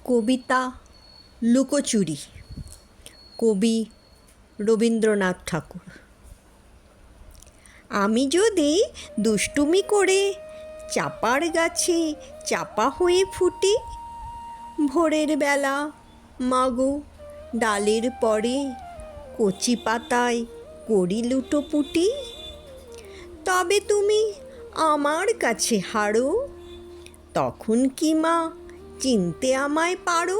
কবিতা লুকোচুরি, কবি রবীন্দ্রনাথ ঠাকুর। আমি যদি দুষ্টুমি করে চাপার গাছে চাপা হয়ে ফুটি, ভোরের বেলা মাগো ডালের পরে কচি পাতায় করি লুটোপুটি, তবে তুমি আমার কাছে হারো, তখন কি মা চিনতে আমায় পারো?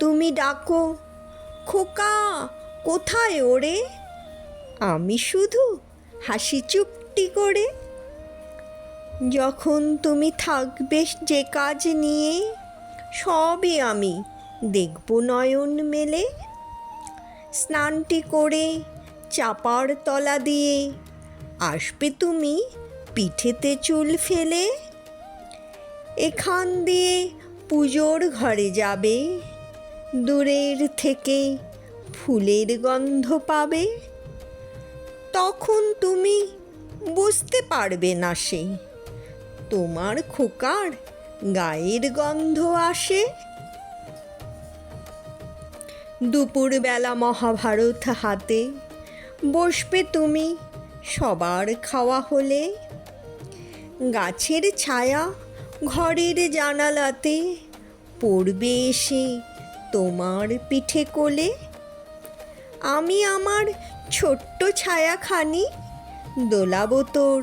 তুমি ডাকো, খোকা কোথায় ওরে? আমি শুধু হাসি চুপটি করে। যখন তুমি থাকবে যে কাজ নিয়ে, সবই আমি দেখব নয়ন মেলে। স্নানটি করে চাপার তলা দিয়ে আসবে তুমি পিঠেতে চুল ফেলে। এখান দিয়ে পুজোর ঘরে যাবে, দূরের থেকে ফুলের গন্ধ পাবে। তখন তুমি বুঝতে পারবে না সে তোমার খোকার গায়ের গন্ধ আসে। দুপুরবেলা মহাভারত হাতে বসবে তুমি সবার খাওয়া হলে। গাছের ছায়া ঘরের জানালাতে পড়বে এসে তোমার পিঠে কোলে। আমি আমার ছোট্ট ছায়াখানি দোলাবো তোর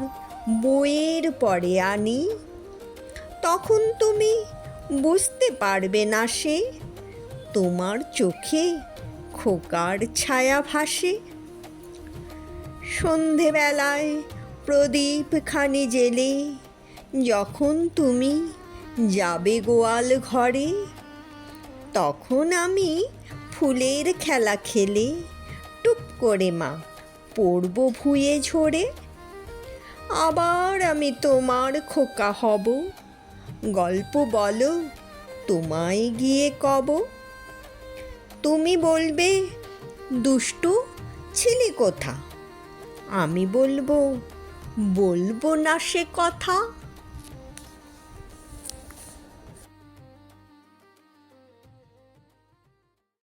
বইয়ের পরে আনি। তখন তুমি বুঝতে পারবে না সে তোমার চোখে খোকার ছায়া ভাসে। সন্ধেবেলায় প্রদীপ খানি জেলে যখন তুমি যাবে গোয়াল ঘরে, তখন আমি ফুলের খেলা খেলে টুপ করে মা পড়ব ভুঁয়ে ঝরে। আবার আমি তোমার খোকা হব, গল্প বলো তোমায় গিয়ে কব। তুমি বলবে দুষ্টু ছিলি কোথা, আমি বলবো না সে কথা।